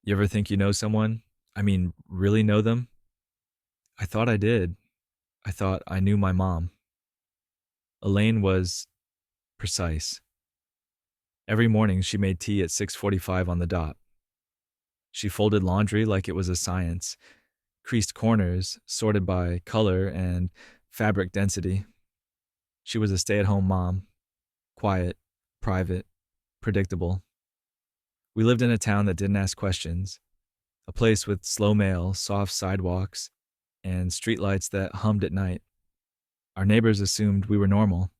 You ever think you know someone? I mean, really know them? I thought I did. I thought I knew my mom. Elaine was precise. Every morning she made tea at 6:45 on the dot. She folded laundry like it was a science, creased corners sorted by color and fabric density. She was a stay-at-home mom, quiet, private, predictable. We lived in a town that didn't ask questions, a place with slow mail, soft sidewalks, and streetlights that hummed at night. Our neighbors assumed we were normal,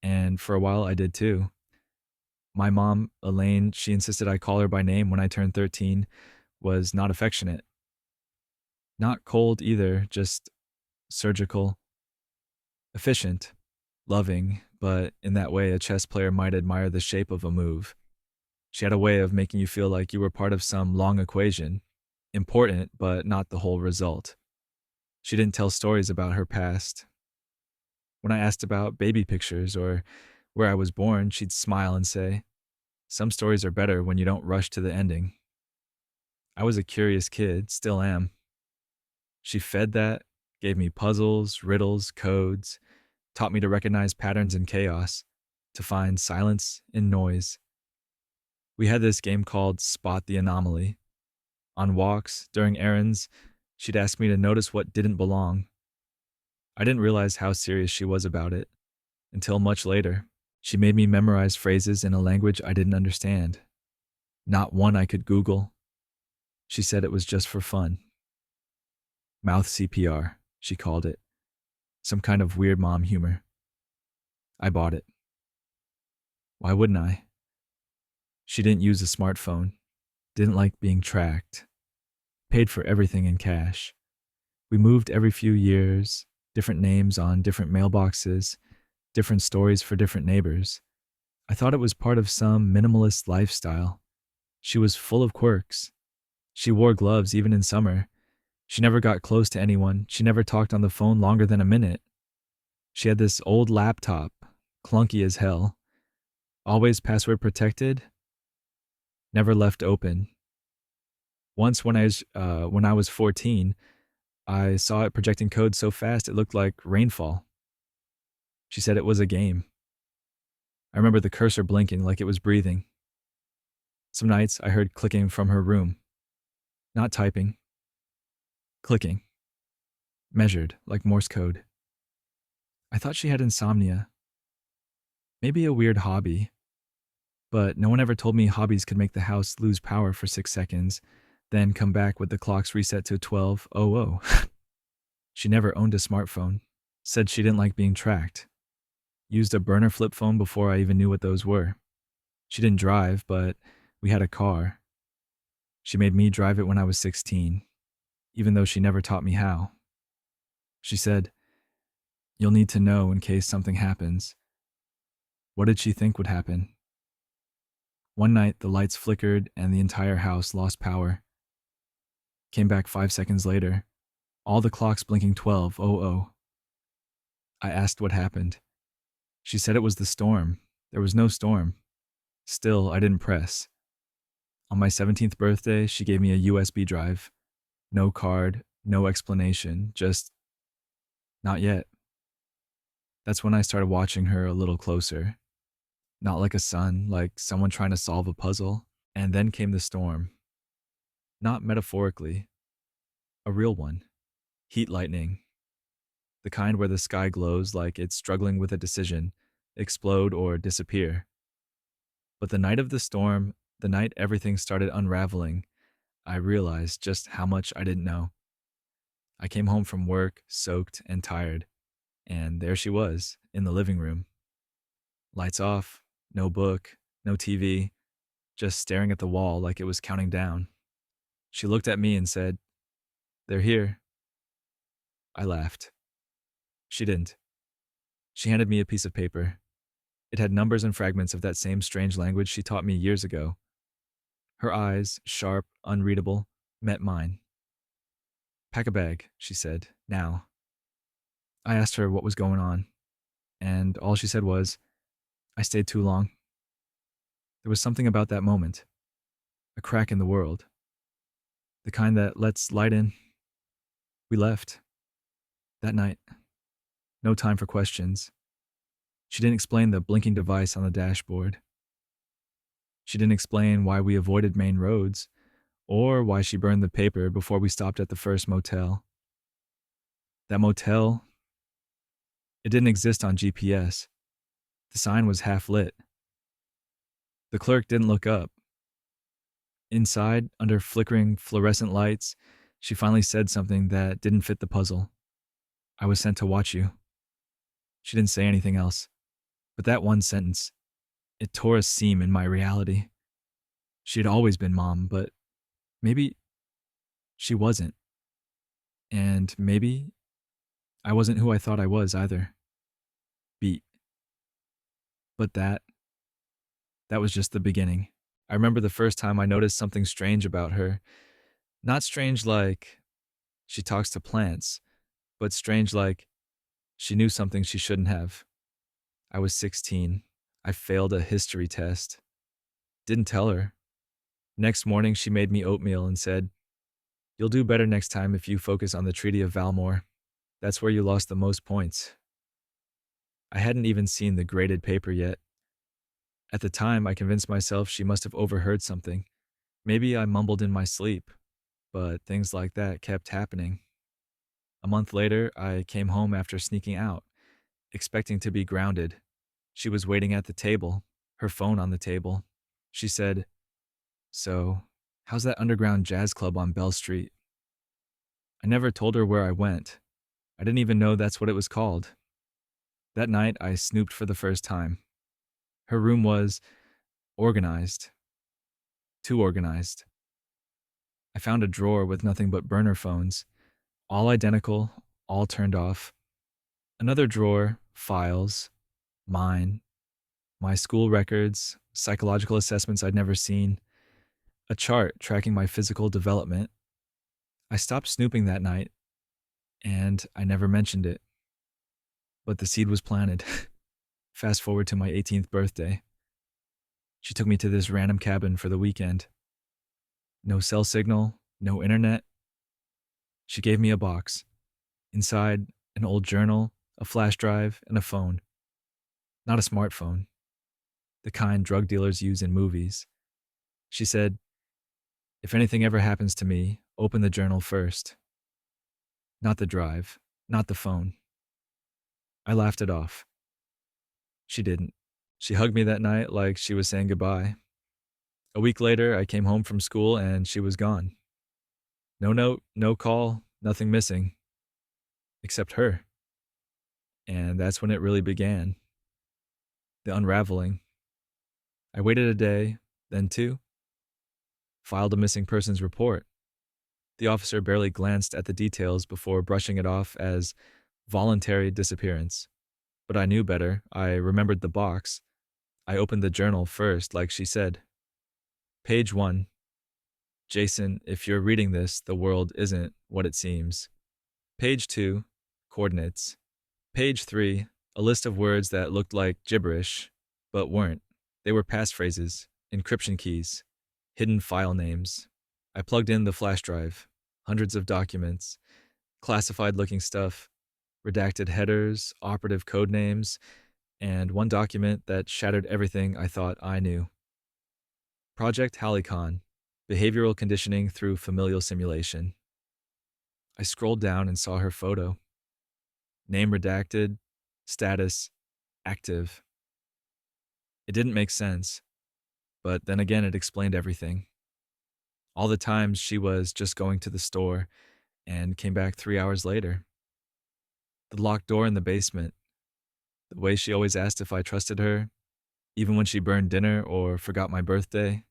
and for a while I did too. My mom, Elaine, she insisted I call her by name when I turned 13, was not affectionate. Not cold either, just surgical, efficient, loving, but in that way a chess player might admire the shape of a move. She had a way of making you feel like you were part of some long equation, important, but not the whole result. She didn't tell stories about her past. When I asked about baby pictures or where I was born, she'd smile and say, "Some stories are better when you don't rush to the ending." I was a curious kid, still am. She fed that, gave me puzzles, riddles, codes, taught me to recognize patterns in chaos, to find silence in noise. We had this game called Spot the Anomaly. On walks, during errands, she'd ask me to notice what didn't belong. I didn't realize how serious she was about it until much later. She made me memorize phrases in a language I didn't understand, not one I could Google. She said it was just for fun. Mouth CPR, she called it. Some kind of weird mom humor. I bought it. Why wouldn't I? She didn't use a smartphone, didn't like being tracked, paid for everything in cash. We moved every few years, different names on different mailboxes, different stories for different neighbors. I thought it was part of some minimalist lifestyle. She was full of quirks. She wore gloves even in summer. She never got close to anyone. She never talked on the phone longer than a minute. She had this old laptop, clunky as hell, always password protected, never left open. Once when I was 14, I saw it projecting code so fast it looked like rainfall. She said it was a game. I remember the cursor blinking like it was breathing. Some nights I heard clicking from her room. Not typing. Clicking. Measured, like Morse code. I thought she had insomnia. Maybe a weird hobby. But no one ever told me hobbies could make the house lose power for 6 seconds, then come back with the clocks reset to 12:00. She never owned a smartphone. Said she didn't like being tracked. Used a burner flip phone before I even knew what those were. She didn't drive, but we had a car. She made me drive it when I was 16, even though she never taught me how. She said, "You'll need to know in case something happens." What did she think would happen? One night, the lights flickered and the entire house lost power. Came back 5 seconds later, all the clocks blinking 12:00. I asked what happened. She said it was the storm. There was no storm. Still, I didn't press. On my 17th birthday, she gave me a USB drive. No card, no explanation, just not yet. That's when I started watching her a little closer. Not like a son, like someone trying to solve a puzzle. And then came the storm. Not metaphorically, a real one. Heat lightning. The kind where the sky glows like it's struggling with a decision, explode or disappear. But the night of the storm, the night everything started unraveling, I realized just how much I didn't know. I came home from work, soaked and tired, and there she was, in the living room. Lights off, no book, no TV, just staring at the wall like it was counting down. She looked at me and said, "They're here." I laughed. She didn't. She handed me a piece of paper. It had numbers and fragments of that same strange language she taught me years ago. Her eyes, sharp, unreadable, met mine. "Pack a bag," she said, "now." I asked her what was going on, and all she said was, "I stayed too long." There was something about that moment, a crack in the world. the kind that lets light in. We left that night. No time for questions. She didn't explain the blinking device on the dashboard. She didn't explain why we avoided main roads or why she burned the paper before we stopped at the first motel. That motel, it didn't exist on GPS. The sign was half lit. The clerk didn't look up. Inside, under flickering fluorescent lights, she finally said something that didn't fit the puzzle. I was sent to watch you. She didn't say anything else. But that one sentence, it tore a seam in my reality. She had always been mom, but maybe she wasn't. And maybe I wasn't who I thought I was either. Beat. But that was just the beginning. I remember the first time I noticed something strange about her. Not strange like she talks to plants, but strange like she knew something she shouldn't have. I was 16. I failed a history test. Didn't tell her. Next morning, she made me oatmeal and said, "You'll do better next time if you focus on the Treaty of Valmore. That's where you lost the most points." I hadn't even seen the graded paper yet. At the time, I convinced myself she must have overheard something. Maybe I mumbled in my sleep, but things like that kept happening. A month later, I came home after sneaking out, expecting to be grounded. She was waiting at the table, her phone on the table. She said, "So, how's that underground jazz club on Bell Street?" I never told her where I went. I didn't even know that's what it was called. That night, I snooped for the first time. Her room was organized. Too organized. I found a drawer with nothing but burner phones, all identical, all turned off. Another drawer, files, mine, my school records, psychological assessments I'd never seen, a chart tracking my physical development. I stopped snooping that night, and I never mentioned it. But the seed was planted. Fast forward to my 18th birthday. She took me to this random cabin for the weekend. No cell signal, no internet. She gave me a box. Inside, an old journal, a flash drive, and a phone. Not a smartphone. The kind drug dealers use in movies. She said, "If anything ever happens to me, open the journal first." Not the drive, not the phone. I laughed it off. She didn't. She hugged me that night like she was saying goodbye. A week later, I came home from school and she was gone. No note, no call, nothing missing. Except her. And that's when it really began. The unraveling. I waited a day, then two. Filed a missing persons report. The officer barely glanced at the details before brushing it off as voluntary disappearance. But I knew better. I remembered the box. I opened the journal first, like she said. Page 1. "Jason, if you're reading this, the world isn't what it seems." Page 2. Coordinates. Page 3. A list of words that looked like gibberish, but weren't. They were passphrases, encryption keys, hidden file names. I plugged in the flash drive. Hundreds of documents. Classified-looking stuff. Redacted headers, operative code names, and one document that shattered everything I thought I knew. Project Halicon, Behavioral Conditioning Through Familial Simulation. I scrolled down and saw her photo. Name redacted, status active. It didn't make sense, but then again it explained everything. All the times she was just going to the store and came back 3 hours later. The locked door in the basement. The way she always asked if I trusted her, even when she burned dinner or forgot my birthday.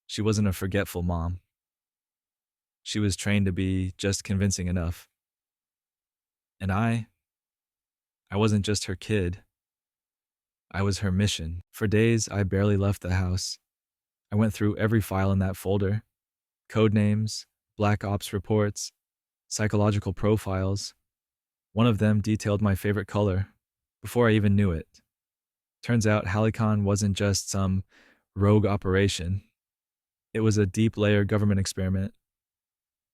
She wasn't a forgetful mom. She was trained to be just convincing enough. And I wasn't just her kid. I was her mission. For days, I barely left the house. I went through every file in that folder. Code names, Black Ops reports, psychological profiles. One of them detailed my favorite color, before I even knew it. Turns out Halicon wasn't just some rogue operation. It was a deep layer government experiment,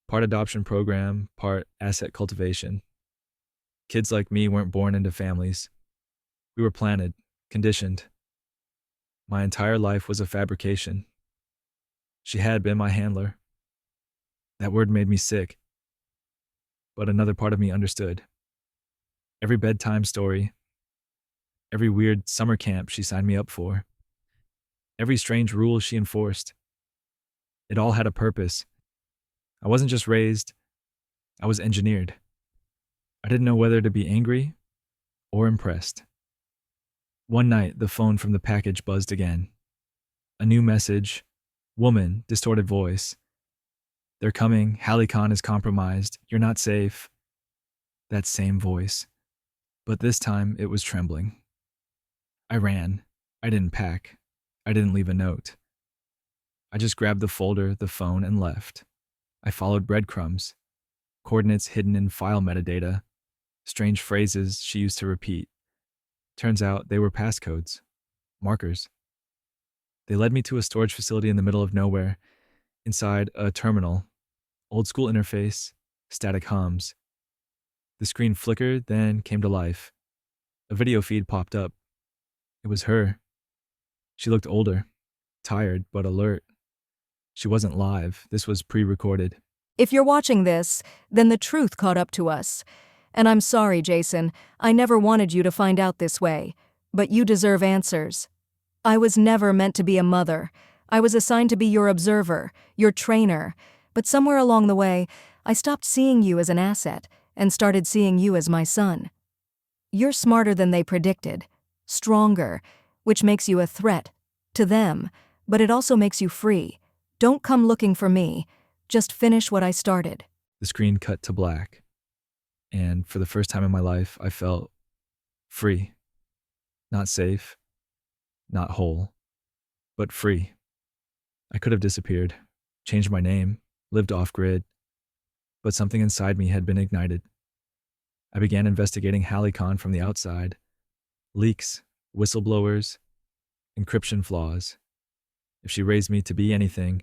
Part adoption program, part asset cultivation. Kids like me weren't born into families. We were planted, conditioned. My entire life was a fabrication. She had been my handler. That word made me sick, but another part of me understood. Every bedtime story, every weird summer camp she signed me up for, every strange rule she enforced, it all had a purpose. I wasn't just raised, I was engineered. I didn't know whether to be angry or impressed. One night, the phone from the package buzzed again. A new message, woman, distorted voice. They're coming, Halicon is compromised, you're not safe. That same voice. But this time, it was trembling. I ran. I didn't pack. I didn't leave a note. I just grabbed the folder, the phone, and left. I followed breadcrumbs, coordinates hidden in file metadata, strange phrases she used to repeat. Turns out they were passcodes, markers. They led me to a storage facility in the middle of nowhere, inside a terminal, old school interface, static hums. The screen flickered, then came to life. A video feed popped up. It was her. She looked older, tired, but alert. She wasn't live. This was pre-recorded. If you're watching this, then the truth caught up to us. And I'm sorry, Jason, I never wanted you to find out this way. But you deserve answers. I was never meant to be a mother. I was assigned to be your observer, your trainer. But somewhere along the way, I stopped seeing you as an asset and started seeing you as my son. You're smarter than they predicted, stronger, which makes you a threat to them, but it also makes you free. Don't come looking for me. Just finish what I started. The screen cut to black. And for the first time in my life, I felt free. Not safe, not whole, but free. I could have disappeared, changed my name, lived off-grid, but something inside me had been ignited. I began investigating Halicon from the outside. Leaks, whistleblowers, encryption flaws. If she raised me to be anything,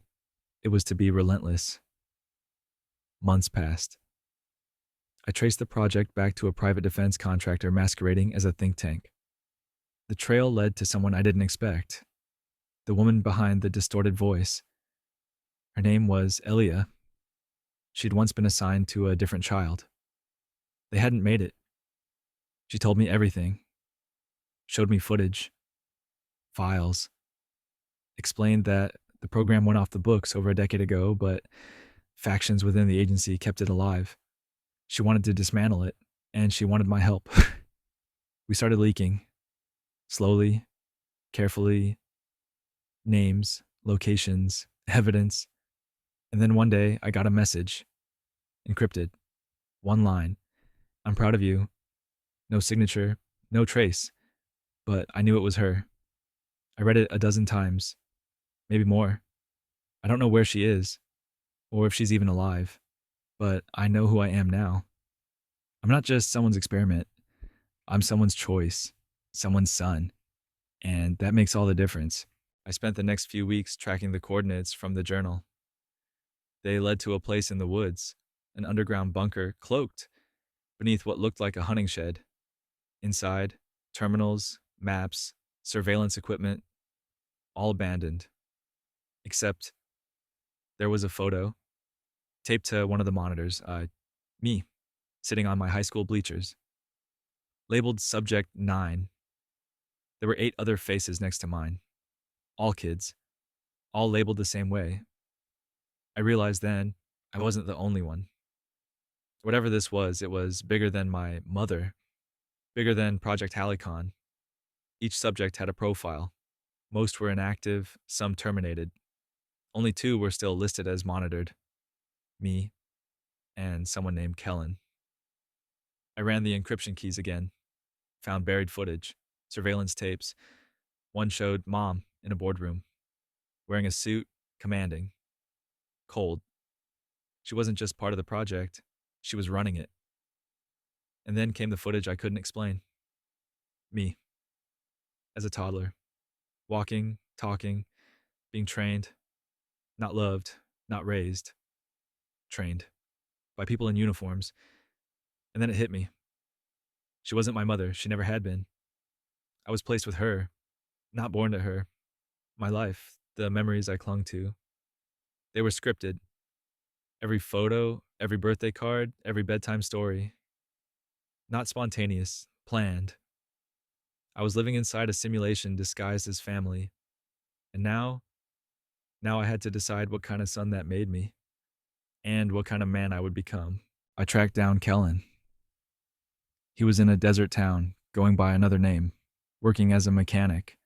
it was to be relentless. Months passed. I traced the project back to a private defense contractor masquerading as a think tank. The trail led to someone I didn't expect. The woman behind the distorted voice. Her name was Elia. She'd once been assigned to a different child. They hadn't made it. She told me everything. Showed me footage. Files. Explained that the program went off the books over a decade ago, but factions within the agency kept it alive. She wanted to dismantle it, and she wanted my help. We started leaking. Slowly, carefully, names, locations, evidence. And then one day, I got a message. Encrypted. One line. I'm proud of you. No signature, no trace. But I knew it was her. I read it a dozen times. Maybe more. I don't know where she is, or if she's even alive. But I know who I am now. I'm not just someone's experiment. I'm someone's choice, someone's son. And that makes all the difference. I spent the next few weeks tracking the coordinates from the journal. They led to a place in the woods, an underground bunker cloaked beneath what looked like a hunting shed. Inside, terminals, maps, surveillance equipment, all abandoned. Except there was a photo taped to one of the monitors, me, sitting on my high school bleachers. Labeled Subject 9. There were 8 other faces next to mine. All kids. All labeled the same way. I realized then I wasn't the only one. Whatever this was, it was bigger than my mother. Bigger than Project Halicon. Each subject had a profile. Most were inactive, some terminated. Only 2 were still listed as monitored. Me and someone named Kellen. I ran the encryption keys again. Found buried footage, surveillance tapes. One showed Mom in a boardroom, wearing a suit, commanding. Cold. She wasn't just part of the project, she was running it. And then came the footage I couldn't explain. Me, as a toddler, walking, talking, being trained, not loved, not raised, trained by people in uniforms. And then it hit me. She wasn't my mother. She never had been. I was placed with her, not born to her. My life, the memories I clung to, they were scripted. Every photo, every birthday card, every bedtime story. Not spontaneous, planned. I was living inside a simulation disguised as family. And now I had to decide what kind of son that made me and what kind of man I would become. I tracked down Kellen. He was in a desert town, going by another name, working as a mechanic.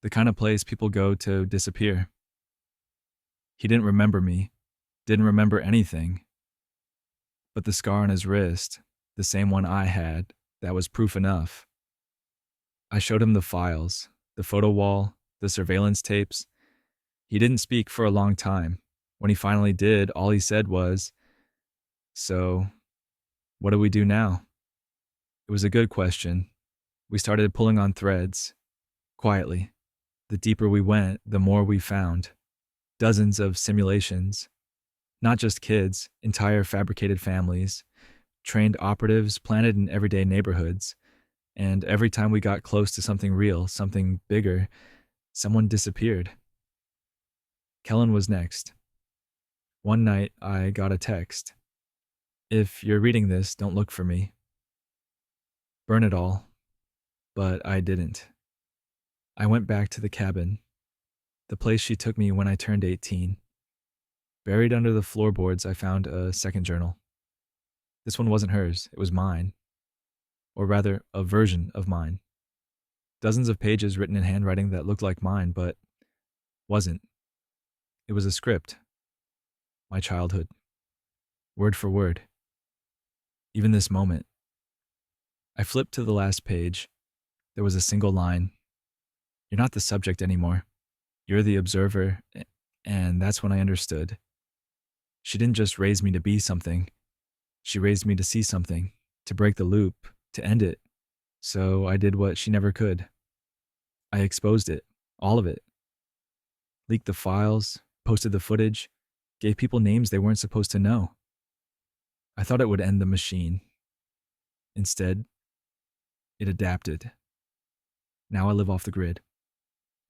The kind of place people go to disappear. He didn't remember me, didn't remember anything. But the scar on his wrist, the same one I had, that was proof enough. I showed him the files, the photo wall, the surveillance tapes. He didn't speak for a long time. When he finally did, all he said was, "So, what do we do now?" It was a good question. We started pulling on threads, quietly. The deeper we went, the more we found. Dozens of simulations. Not just kids, entire fabricated families. Trained operatives planted in everyday neighborhoods. And every time we got close to something real, something bigger, someone disappeared. Kellen was next. One night, I got a text. "If you're reading this, don't look for me. Burn it all." But I didn't. I went back to the cabin, the place she took me when I turned 18. Buried under the floorboards, I found a second journal. This one wasn't hers, it was mine. Or rather, a version of mine. Dozens of pages written in handwriting that looked like mine, but wasn't. It was a script. My childhood. Word for word. Even this moment. I flipped to the last page. There was a single line. "You're not the subject anymore. You're the observer." And that's when I understood. She didn't just raise me to be something. She raised me to see something, to break the loop, to end it. So I did what she never could. I exposed it, all of it. Leaked the files, posted the footage, gave people names they weren't supposed to know. I thought it would end the machine. Instead, it adapted. Now I live off the grid.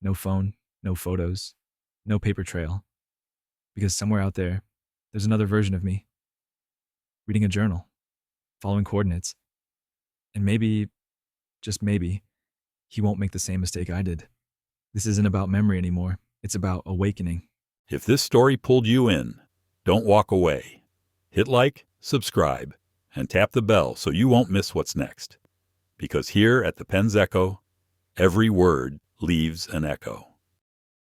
No phone, no photos, no paper trail. Because somewhere out there, there's another version of me. Reading a journal, following coordinates. And maybe, just maybe, he won't make the same mistake I did. This isn't about memory anymore. It's about awakening. If this story pulled you in, don't walk away. Hit like, subscribe, and tap the bell so you won't miss what's next. Because here at the Penn's Echo, every word leaves an echo.